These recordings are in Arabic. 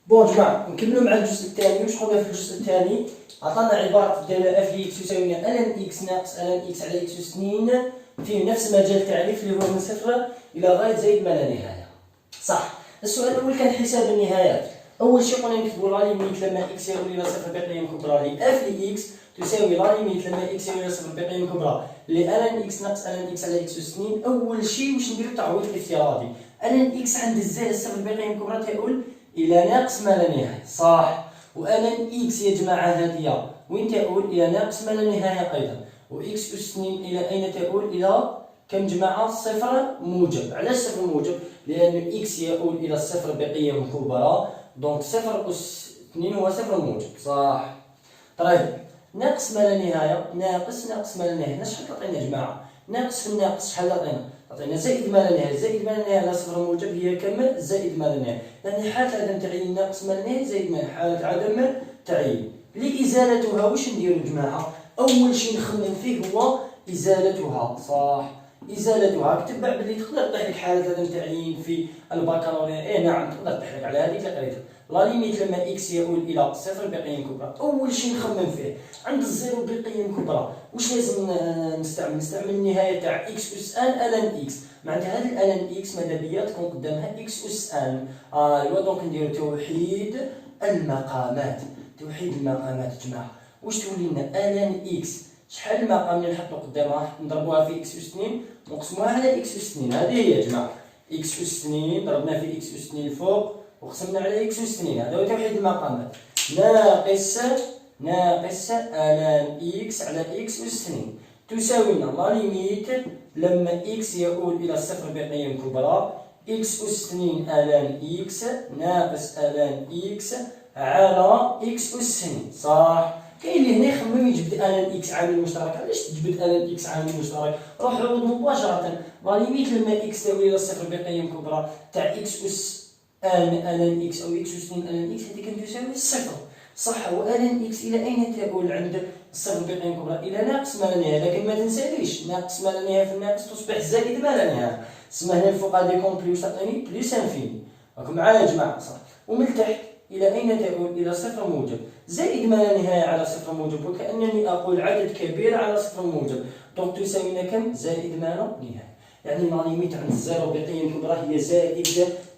بون جماعة نكملوا مع الجزء الثاني. واش قلنا في الجزء الثاني؟ عطانا عبارة دالة اف اكس يساوي ln اكس ناقص ln اكس على اكس أس 2 فيه نفس مجال التعريف اللي هو من صفر إلى غاية زائد ما لا نهاية. صح. السؤال الأول كان حساب النهايات. أول شيء قلنا نكتبوا لا ليميت لما اكس يؤول إلى صفر بقيم كبرى ل اف اكس تساوي لا ليميت لما اكس يؤول إلى صفر بقيم كبرى ل ln اكس ناقص ln اكس على اكس أس 2. أول شيء واش نديرو تعويض افتراضي. ln اكس عند الزائد صفر بقيم كبرى تؤول إلى ناقص ما لا نهاية. صح. و ln اكس يا جماعة هذه وين تؤول؟ إلى ناقص ما لا نهاية أيضا. و اكس أس 2 إلى أين تؤول؟ إلى كم جماعة؟ صفر موجب. علاش صفر موجب؟ لأن اكس يؤول إلى الصفر بقيم كبرى، دونك صفر أس 2 هو صفر موجب. صح. طيب ناقص ما لا نهاية، ناقص ما لا نهاية، شحال تعطينا يا جماعة؟ ناقص في الناقص شحال تعطينا؟ تعطينا زائد ما لا نهاية. زائد ما لا نهاية على صفر موجب هي كم؟ زائد ما لا نهاية. لأن حالة عدم تعيين ناقص ما لا نهاية زائد ما لا نهاية، حالة عدم تعيين. لإزالتها واش نديرو جماعة؟ أول شيء نخمم فيه هو إزالتها. صح. إزالتها كتبع بلي تقدر طيح لك حالة عدم تعيين في البكالوريا. نعم تقدر طيح لك على هذيك اللي قريتها. لا ليميت لما اكس يؤول الى صفر بقيم كبرى. اول شيء نخمم فيه عند الزيرو بقيم كبرى واش لازم نستعمل النهايه تاع اكس اس ان ln اكس. معناتها هذه ln اكس ماذا بيا تكون قدامها اكس اس ان. ايوا دونك نديرو توحيد المقامات. توحيد المقامات جماعه واش تولي لنا ln اكس. شحال المقام اللي نحطو قدامها؟ نضربوها في اكس اس 2 نقسموها على اكس اس 2. هذه هي يا جماعه اكس اس 2 ضربنا في اكس اس 2 الفوق وقسمنا على اكس أس 2. هذا هو توحيد المقامات. ناقص ln اكس على اكس أس 2 تساوي لنا لا ليميت لما اكس يؤول الى الصفر بقيم كبرى اكس أس 2 ln اكس ناقص ln اكس على اكس أس 2. صح. كاين اللي هنا يخمم يجبد ln اكس عامل مشترك. علاش تجبد ln اكس عامل مشترك؟ روح عوض مباشرة. لا ليميت لما اكس تؤول الى الصفر بقيم كبرى تاع اكس أس ln اكس او اكس أس 2 ln اكس هذه تساوي صفر. صح. و ln اكس الى اين تؤول عند الصفر بقيم كبرى؟ الى ناقص ما لا نهايه. لكن ما تنساليش ناقص ما لا نهايه في الناقص تصبح زائد ما لا نهايه. تسمى هنا الفوق هذه كومبلي تعطيني بليس انفيني. راكم معايا يا جماعه؟ صح. ومن تحت الى اين تؤول؟ الى صفر موجب. زائد ما لا نهايه على صفر موجب وكانني اقول عدد كبير على صفر موجب. دونك تساوي لنا كم؟ زائد ما لا نهايه. يعني لا ليميت عند الزيرو بقيم كبرى هي زائد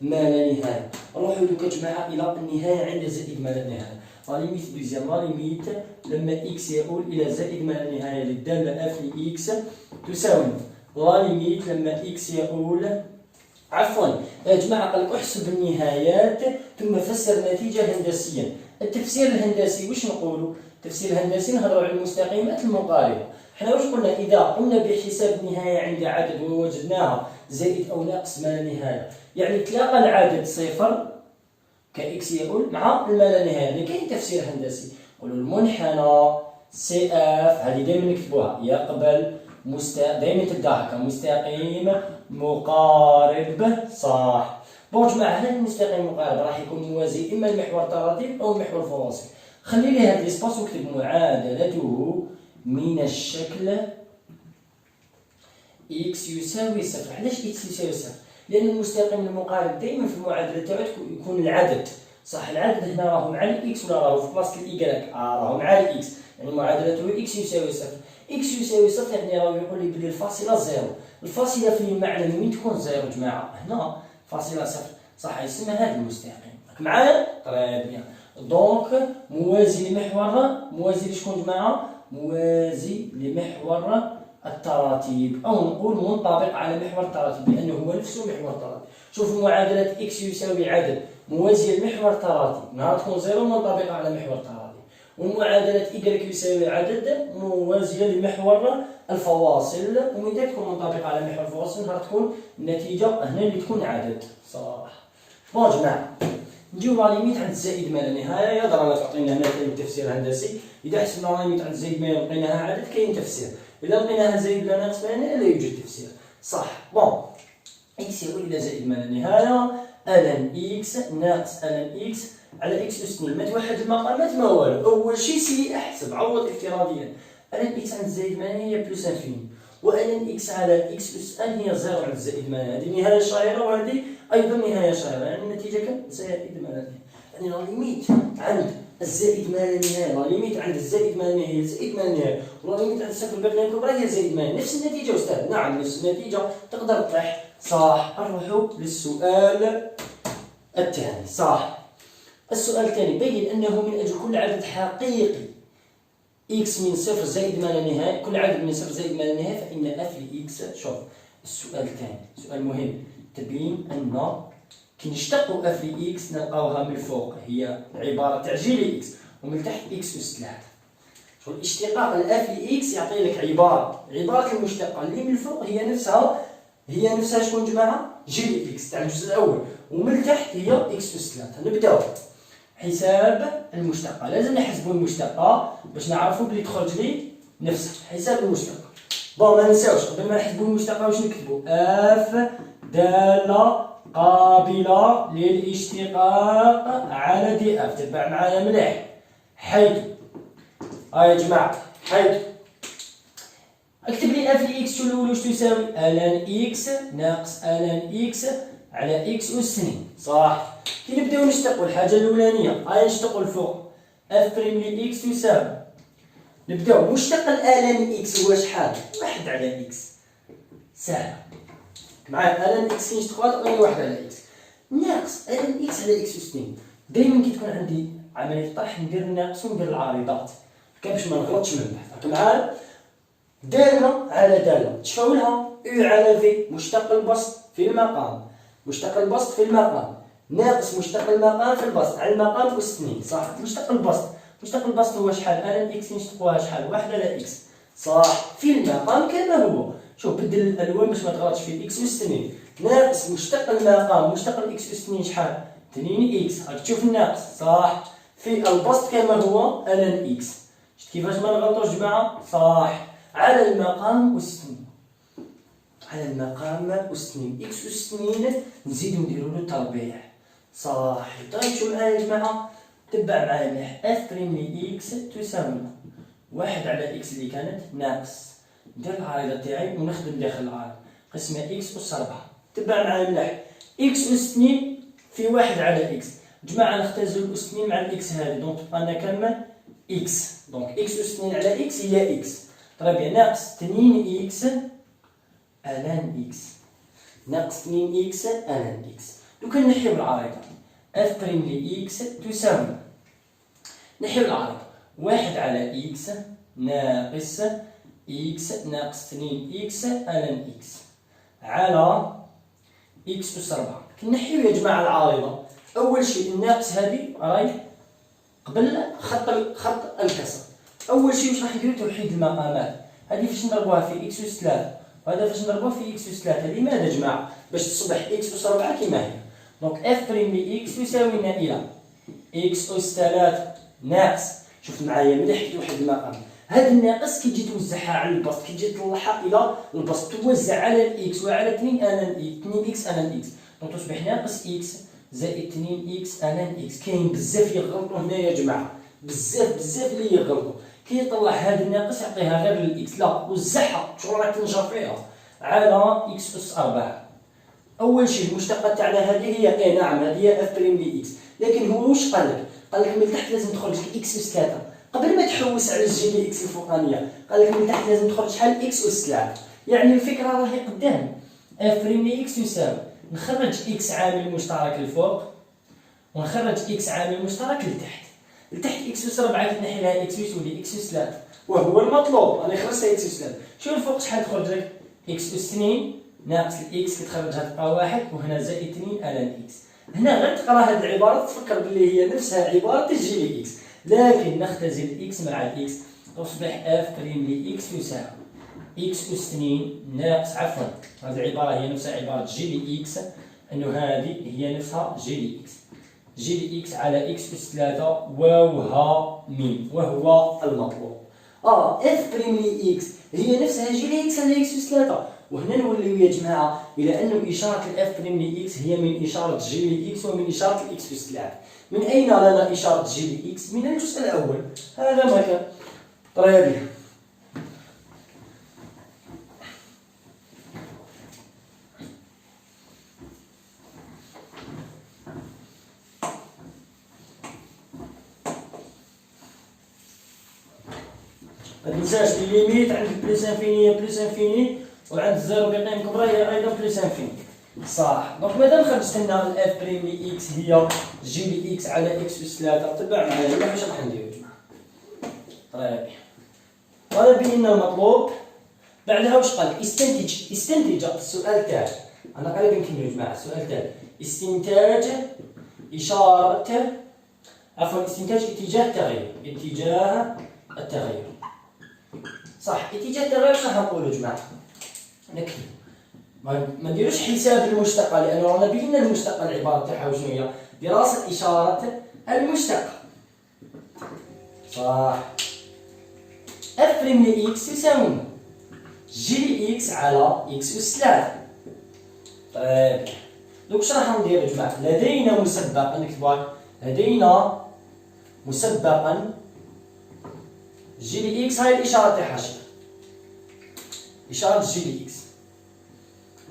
ما لا نهايه. روحوا دوك يا جماعه الى النهايه عند زائد ما لا نهايه. لا ليميت دوزيام لا ليميت لما اكس يؤول الى زائد ما لا نهايه للداله اف اكس تساوي لا ليميت لما اكس يؤول عفوا يا جماعه قال احسب النهايات ثم فسر نتيجه هندسيا. التفسير الهندسي واش نقولوا؟ التفسير الهندسي نهضروا على المستقيمات المقاربه. حنا واش قلنا؟ اذا قمنا بحساب النهايه عند عدد ووجدناها زائد او ناقص ما لا نهايه، يعني تلاقى العدد صفر كاكس يؤول مع ما لا نهايه. يعني كاين تفسير هندسي نقولوا المنحنى سي اف هذه دائما نكتبوها يقبل دائما تبدا هكا مستقيم مقارب. صح. بون جماعه هذا المستقيم المقارب راح يكون موازي اما المحور الطرادي او المحور الفرنسي. خلي لي هذا الاسباس ونكتب معادلته من الشكل اكس يساوي صفر. علاش اكس يساوي صفر؟ لان المستقيم المقارب دائما في المعادله تاعو يكون العدد. صح. العدد هنا راهو مع الاكس ولا راهو في بلاصه الايكغيك؟ راهو مع الاكس. يعني معادلته اكس يساوي صفر. اكس يساوي صفر يعني راهو يقول لي بلي الفاصله زيرو. الفاصله في المعنى وين تكون زيرو جماعه؟ هنا فاصله صفر. صح. يسمى هذا المستقيم. راك معايا؟ طيب بيان. دونك موازي لشكون جماعه؟ موازي لمحور التراتيب او نقول منطبق على محور التراتيب لانه هو نفسه محور التراتيب. شوفوا معادله اكس يساوي عدد موازيه لمحور التراتيب نهار تكون زيرو منطبقه على محور التراتيب، ومعادله ايكغيك يساوي عدد موازيه لمحور الفواصل ومن ذلك تكون منطبقه على محور الفواصل نهار تكون النتيجه هنا اللي تكون عدد. صح. بون جماعه نجيو لا ليميت عند زائد ما لا نهايه. رانا تعطينا هنا كاين تفسير هندسي. اذا حسبنا لا ليميت عند زائد ما لقيناها عدد كاين تفسير. إذا لقيناها زائد لا ناقص ما لا نهاية لا يوجد تفسير. صح. بون إكس يؤول إلى زائد ما لا نهاية ln إكس ناقص ln إكس على إكس أس 2. ما توحد المقامات ما والو. أول شيء سي أحسب عوض افتراضيا. ln إكس عند زائد ما لا نهاية بلس انفيني و ln إكس على إكس أس ان هي زيرو عند زائد ما لا نهاية. هذه نهاية شاعرة وهذه أيضا نهاية شاعرة. يعني النتيجة كم؟ زائد ما لا نهاية. يعني لا ليميت عند الزائد ما لا نهايه، لا ليميت عند الزائد ما لا نهايه هي الزائد ما لا نهايه، ولا ليميت عند الصفر الباقي الكبرى هي الزائد ما لا نهايه. نفس النتيجه أستاذ. نعم نفس النتيجه تقدر تطيح. صح. نروحوا للسؤال الثاني. صح. السؤال الثاني: بين أنه من أجل كل عدد حقيقي إكس من صفر زائد ما لا نهاية، كل عدد من صفر زائد ما لا نهاية، فإن اف لإكس. شوف السؤال الثاني سؤال مهم. تبين أن كي نشتقوا اف لإكس نلقاوها من الفوق هي عبارة تاع جي لإكس، ومن تحت إكس أس 3. شوف الاشتقاق الاف لإكس يعطي لك عبارة المشتقة اللي من الفوق هي نفسها شكون جماعة؟ جي لإكس تاع الجزء الأول، ومن تحت هي إكس أس 3. نبداو حساب المشتقة. لازم نحسبوا المشتقة باش نعرفوا بلي تخرج لي نفسها. حساب المشتقة. بون ما ننساوش قبل ما نحسبوا المشتقة واش نكتبوا؟ اف دالة قابلة للاشتقاق على دي اف. تبع معايا مليح. حيث يا جماعة حيث اكتب لي اف لإكس الأول واش تساوي؟ الان إكس ناقص الان إكس على إكس أس 2. صح. كي نبداو نشتقوا الحاجة الأولانية نشتقوا الفوق اف بريم لإكس تساوي، نبداو مشتق الان إكس هو شحال؟ 1 على إكس. ساهلة معايا. الان إكس كي نشتقوها تعطيني 1 على إكس ناقص الان إكس على إكس أس 2. دايما كي تكون عندي عملية طرح ندير الناقص وندير العارضات باش ما نغلطش من بعد. معايا دالة على دالة تشفاولها او على في مشتق البسط في المقام، مشتق البسط في المقام ناقص مشتق المقام في البسط على المقام أس 2. صح. مشتق البسط هو شحال؟ الان إكس نشتقوها شحال؟ 1 على إكس. صح. في المقام كما هو. شوف بدل الألوان باش ما تغلطش في إكس أس 2 ناقص مشتق المقام مشتق الإكس أس 2 شحال؟ 2 إكس. راك تشوف الناقص. صح. في البسط كما هو الان إكس. شفت كيفاش ما نغلطوش جماعة؟ صح. على المقام أس 2. على المقام أس 2 إكس أس 2 نزيدو نديرو له تربيع. صح. طيب شو معايا يا جماعة؟ تبع معايا مليح. اف بريم لإكس تساوي 1 على إكس اللي كانت ناقص، ندير العريضة تاعي ونخدم داخل العرض قسمة إكس أس 4. تبع معايا مليح. إكس أس 2 في 1 على إكس. جماعة نختزلو الأس 2 مع الإكس هذه دونك تبقى لنا كامل إكس. دونك إكس أس 2 على إكس هي إكس. طيب ناقص 2 إكس الان إكس ناقص 2 إكس الان إكس. دوكا نحيو العريضة اف بريم لإكس تساوي، نحيو العريضة 1 على إكس ناقص إكس ناقص 2 إكس الان إكس على إكس أس 4. كنحيو يا جماعة العارضة. أول شيء الناقص هذه راهي قبل خط الكسر. أول شيء واش راح نديرو؟ توحيد المقامات. هذه فاش نضربوها في إكس أس 3 وهذا فاش نضربوه في إكس أس 3. لماذا يا جماعة؟ باش تصبح إكس أس 4 كما هي. دونك اف بريم لإكس يساوي لنا إلى إكس أس 3 ناقص، شوف معايا مليح كي توحد المقام. هذا الناقص كي تجي توزعها على البسط، كي تجي تطلعها إلى البسط توزع على الإكس وعلى 2 إكس الان إكس، دونك تصبح ناقص إكس زائد 2 إكس الان إكس. كاين بزاف يغلطوا هنا يا جماعة، بزاف اللي يغلطوا. كي يطلع هذا الناقص يعطيها غير للإكس، لا وزعها شغل راك تنجر فيها على إكس أس 4. أول شيء المشتقة تاعنا هذه هي نعم هذه هي اف بريم لإكس، لكن هو واش قال لك؟ قال لك من تحت لازم تخرج لك إكس أس 3 قبل ما تحوس على الجي لإكس الفوقانية. قال لك من تحت لازم تخرج شحال؟ إكس أس 3. يعني الفكرة راهي قدام. اف بريم لإكس يساوي نخرج إكس عامل مشترك للفوق ونخرج إكس عامل مشترك لتحت إكس أس 4 كنحي لها إكس يساوي إكس أس 3 وهو المطلوب. أنا خرجتها إكس أس 3. شوف الفوق شحال تخرج لك؟ إكس أس 2 ناقص الإكس كتخرجها تبقى 1 وهنا زائد 2 الان إكس. هنا غير تقرا هذه العبارة تفكر باللي هي نفسها عبارة الجي لإكس، لكن نختزل الإكس مع الإكس تصبح اف بريم لإكس يساوي إكس أس 2 ناقص هذه العبارة هي نفسها عبارة جي لإكس، أنه هذه هي نفسها جي لإكس. جي لإكس على إكس أس 3 وها ميم وهو المطلوب. اف بريم لإكس هي نفسها جي لإكس على إكس أس 3. وهنا نوليو يا جماعة إلى أنه إشارة الاف بريم لإكس هي من إشارة جي لإكس ومن إشارة الإكس أس 3. من أين لنا إشارة جي لإكس؟ من الجزء الأول. هذا ما كان. طيب ما تنساش الليميت عند بلس انفيني بلس انفيني، وعند الزيرو بقيم كبرى هي ايضا بلس انفيني. صح. دونك مادام خرجت لنا الاف بريم لي اكس هي جي لي اكس على اكس اس 3. تبع معايا ولا واش راح نديرو يا جماعه؟ طيب طلب منا المطلوب. بعدها واش قال؟ استنتج السؤال تاعي. انا قريب نكمل يا جماعه. السؤال تاعي استنتاج اشاره، عفوا استنتاج اتجاه التغير. اتجاه التغير. صح. اتجاه التغير شنو راح نقولوا يا جماعه؟ نكتب ما نديروش حساب المشتقه، لانه رانا بينا المشتقه العباره تاعها وشنو هي؟ دراسه اشاره المشتقه. صح. اف بريم لي اكس يساوي جي لي اكس على اكس اس 3. طيب دوك واش راح ندير يا جماعه؟ لدينا مسبقا، نكتبوها، لدينا مسبقا جي لي اكس. هاي الاشاره تاعها شنو؟ اشاره جي لي اكس.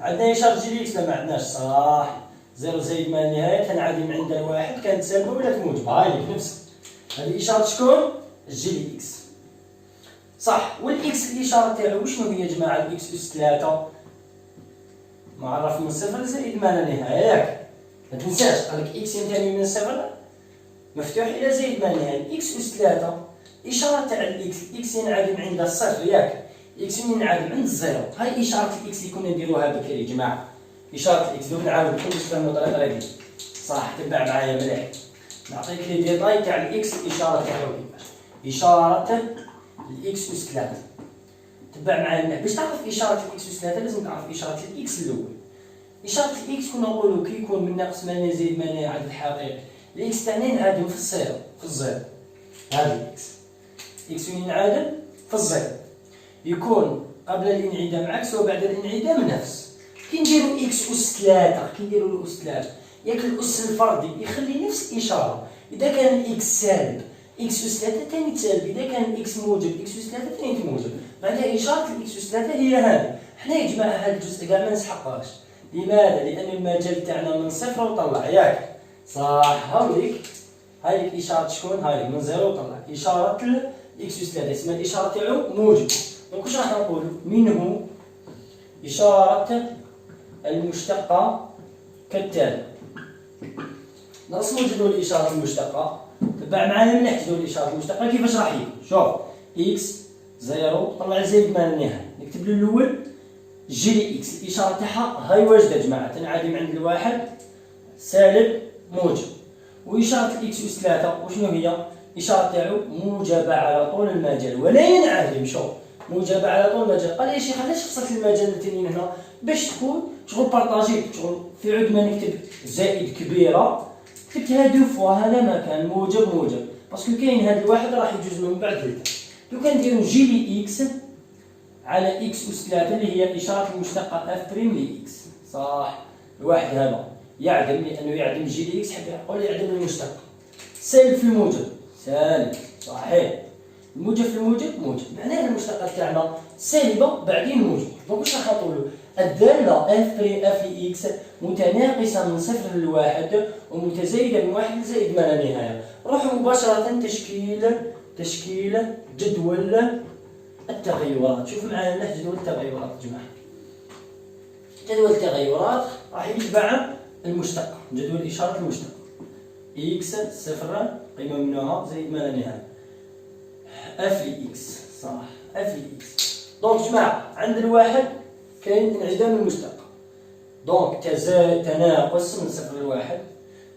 عندنا اشاره جي لي اكس لا ما عندناش؟ صح. زيرو زائد ما النهايه تنعدم عند الواحد، كانت سالبه ولا موجبه. هاي لك نفسها. هذه اشاره شكون؟ جي لي اكس. صح. والاكس الاشاره تاعو شنو هي يا جماعه؟ الاكس اس 3 معرف من صفر زائد ما لا نهايه، ياك؟ ما تنساش قال لك اكس ينتمي من صفر مفتوح الى زائد ما لا نهايه. اكس اس 3 اشاره تاع الاكس، الاكس ينعدم عند الصفر، ياك؟ اكس ينعدم عند الزيرو. هاي اشاره الاكس اللي كنا نديروها بكري يا جماعه. اشاره الاكس دوك نعاود لكم باش تفهموا طريقه هذه. صح. تبع معايا مليح. نعطيك لي ديتاي تاع الاكس الاشاره تاعو كيفاش. اشاره الاكس اس 3. تبع معايا مليح. باش تعرف اشاره الاكس اس 3 لازم تعرف اشاره الاكس الاول. اشاره الاكس كنا نقولوا كي يكون من ناقص ما زائد ما عدد حقيقي، الاكس تاعنا ينعدم في الصفر، في الزيرو. هذا الاكس، اكس ينعدم في الزيرو، يكون قبل الانعدام عكس وبعد الانعدام نفس. كي نديرو اكس اس 3، كي نديرو الاس 3 ياك الاس الفردي يخلي نفس الاشاره. اذا كان الاكس سالب اكس اس 3 ثاني سالب، اذا كان الاكس موجب اكس اس 3 ثاني موجب. معناتها اشاره الاكس اس 3 هي هذه. حنا يا جماعه هذا الجزء كاع ما نسحقهاش. لماذا؟ لان المجال تاعنا من صفر وطلع، ياك؟ صح. هاوليك هاي لك اشاره شكون؟ هاي لك من زيرو وطلع. اشاره الاكس اس 3 اسمها الاشاره تاعو موجب. دونك واش راح نقولوا؟ منه اشاره المشتقه كالتالي. نرسموا جدول الاشاره المشتقه. تبع معايا مليح جدول الاشاره المشتقه كيفاش راح يكون. شوف اكس زيرو طلع زائد ما النهايه. نكتب له الاول جي لي اكس الاشاره تاعها هاي واجده يا جماعه، تنعدم عند الواحد سالب موجب. واشاره الاكس اس 3 وشنو هي؟ الاشاره تاعو موجبه على طول المجال ولا ينعدم. شوف موجبه على طول المجال. قال لي يا شيخ علاش خصك المجال الثانيين هنا؟ باش تكون شغل بارطاجي، شغل في عود ما نكتب زائد كبيره كتبتها دو فوا. هذا مكان موجب موجب باسكو كاين هذا الواحد راح يجوز من بعد ثلاثه. لو كان نديرو جي لي اكس على اكس اس 3 اللي هي اشاره المشتقه اف بريم لي اكس. صح. الواحد هذا يعدم لانه يعدم جي لي اكس، حتى يقول يعدم المشتقه. سالب في الموجب سالب. صحيح. الموجب في الموجب موجب، معناها المشتقه تاعنا سالبه بعدين موجب. دونك واش راح نقولوا؟ الداله اف بري اف لي اكس متناقصه من صفر لواحد ومتزايده من واحد لزائد ما لا نهايه. نروحوا مباشره تشكيل جدول التغيرات. شوفوا معايا مليح جدول التغيرات يا جماعه. جدول التغيرات راح يتبع المشتقه، جدول اشاره المشتقه. اكس صفر قيمه منها زائد ما لا نهايه اف لي اكس. صح. اف لي اكس. دونك يا جماعه عند الواحد كاين انعدام المشتقه، دونك تناقص من صفر لواحد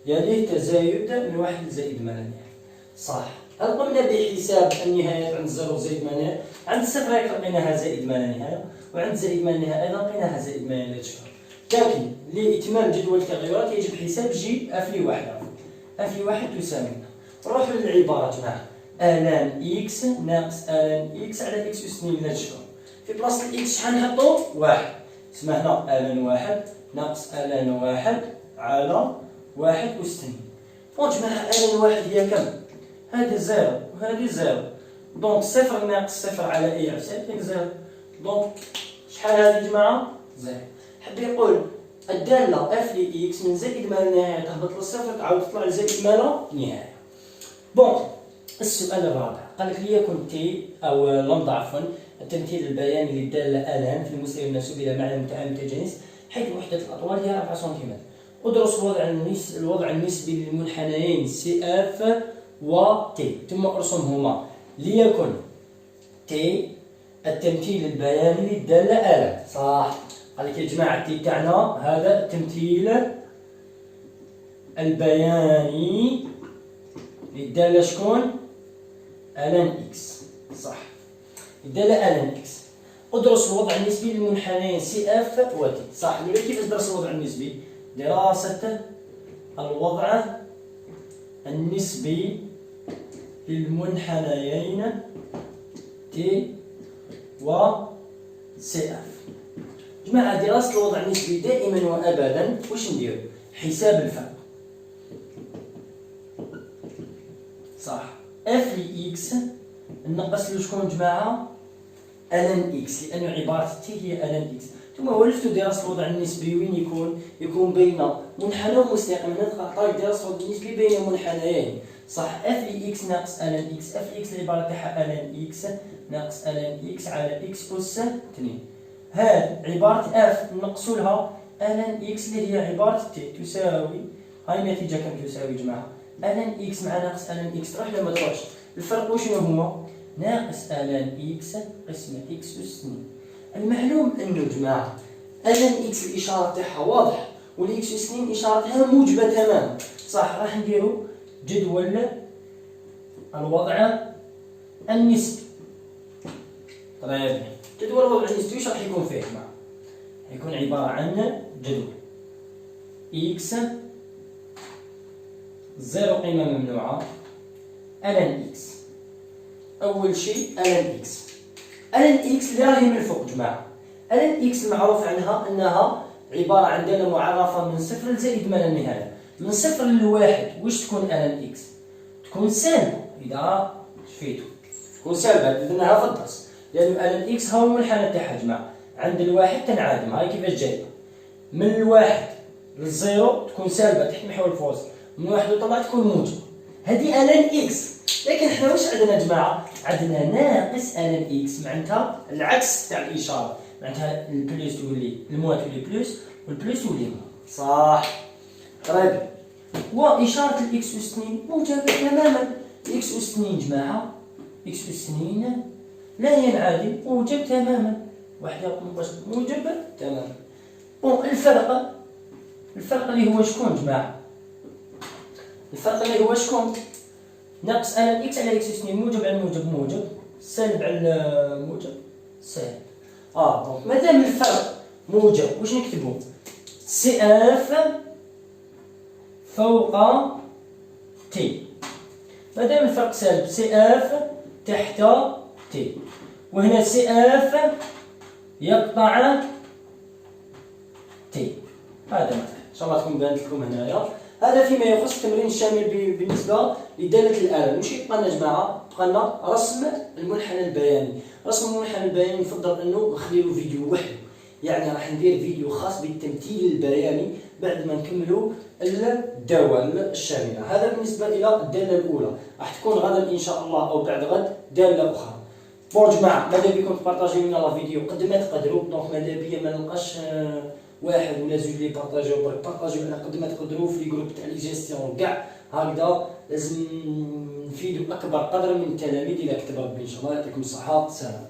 يليه تزايد من واحد لزائد ما لا نهايه. صح. هل قمنا بحساب النهايات عند زيرو زائد ما لا نهايه؟ عند صفر لقيناها زائد ما لا نهايه، وعند زائد ما لا نهايه ايضا لقيناها زائد ما لا تشفى. لكن لاتمام جدول التغيرات يجب حساب جي اف لي واحد. اف لي واحد تساوي، نروحوا للعباره جماعه الان اكس ناقص الان اكس على اكس اس 2 لا تشفى. في بلاصه الاكس شحال نحطو؟ واحد. اسمها هنا الان واحد ناقص الان واحد على واحد أس 2. دونك جماعه الان واحد هي كم؟ هذه زيرو وهذه زيرو. دونك صفر ناقص صفر على اي عسل ياك زيرو. دونك شحال هذه جماعه؟ زيرو. حب يقول الداله اف لي اكس من زائد ما لا نهايه تهبط للصفر تعاود تطلع لزائد ما لا نهايه. بون السؤال الرابع قال لك ليكن تي او لمضة عفوا التمثيل البياني للدالة الان في المستوى المنسوب الى معنى متعامل متجانس حيث وحدة الاطوال هي 4 سنتيمتر. ادرس الوضع النسبي للمنحنيين سي اف و تي ثم ارسمهما. ليكن تي التمثيل البياني للدالة الان. صح. قال لك يا جماعة تي تاعنا هذا التمثيل البياني للدالة شكون؟ الان اكس. صح. الدالة الان اكس. ادرس الوضع النسبي للمنحنيين سي اف و تي. صح. نقول كيفاش ندرس الوضع النسبي؟ دراسة الوضع النسبي للمنحنيين تي و سي اف. جماعة دراسة الوضع النسبي دائما وابدا واش نديرو؟ حساب الفرق. صح. اف لي اكس نقص له شكون جماعة؟ الان اكس، لأنه عبارة تي هي الان اكس. ثم ولفتوا دراسة الوضع النسبي وين يكون بين منحنى ومستقيم. نلقى دراسة الوضع النسبي بين منحنيين. صح. اف لي اكس ناقص الان اكس. اف لي اكس العبارة تاعها الان اكس ناقص الان اكس على اكس أس 2. هاد عبارة اف نقصوا لها الان اكس اللي هي عبارة تي تساوي، هاي النتيجة كم تساوي جماعة؟ الان اكس مع ناقص الان اكس تروح ولا ما تروحش؟ الفرق وشنو هو؟ ناقص الان اكس قسمة اكس أس 2. المعلوم انه جماعة الان اكس الاشارة تاعها واضحة والاكس أس 2 اشارتها موجبة تماما. صح. راح نديرو جدول الوضع النسبي. طيب جدول الوضع النسبي واش راح يكون فيه جماعة؟ يكون عبارة عن جدول اكس زيرو قيمة ممنوعة الان اكس. اول شيء الان اكس. الان اكس اللي راهي من الفوق جماعة. الان اكس المعروف عنها انها عبارة عن دالة معرفة من صفر لزائد ما لا نهاية. من صفر لواحد واش تكون الان اكس؟ تكون سالبة. اذا شفيتو تكون سالبة درناها في الدرس، لأن الان اكس هو المنحنى تاعها جماعة. عند الواحد تنعدم. هاي كيفاش جاية؟ من الواحد للزيرو تكون سالبة تحت محور الفاصل، من واحد وطلع تكون موجبة. هذه الان اكس. لكن احنا واش عندنا جماعة؟ عندنا ناقص الان اكس معناتها العكس تاع الإشارة. معناتها البلوس تولي الموان تولي بلوس والبلوس تولي موان. صح. طيب وإشارة الإكس أس 2 موجبة تماما. إكس أس 2 جماعة إكس أس 2 لا ينعدم موجب تماما. واحد يقوم باش موجب تماما. بون الفرق اللي هو شكون جماعة؟ الفرق اللي هو شكون؟ ناقص الان اكس على اكس أس 2 موجب على موجب موجب سالب على موجب سالب. دونك مادام الفرق موجب واش نكتبو؟ سي اف فوق تي. مادام الفرق سالب سي اف تحت تي. وهنا سي اف يقطع تي. هذا مثلا ان شاء الله تكون بانت لكم هنايا. هذا فيما يخص التمرين الشامل بالنسبه لداله الالان. واش يبقى لنا جماعه؟ بقى لنا رسم المنحنى البياني. رسم المنحنى البياني نفضل انه نخلي له فيديو وحده، يعني راح ندير فيديو خاص بالتمثيل البياني بعد ما نكملوا الدوام الشامله. هذا بالنسبه الى الداله الاولى. راح تكون غدا ان شاء الله او بعد غد داله اخرى. بون جماعه ماذا بكم تبارطاجيو لنا لا فيديو قد ما تقدروا. دونك ماذا بيا ما نلقاش واحد ولا زوج لي بارطاجيو، برك بارطاجيو على قد ما تقدروا في لي جروب تاع لي جيستيون كاع. هكذا لازم نفيدوا اكبر قدر من التلاميذ. الى كتب ربي ان شاء الله. يعطيكم الصحه. سلام.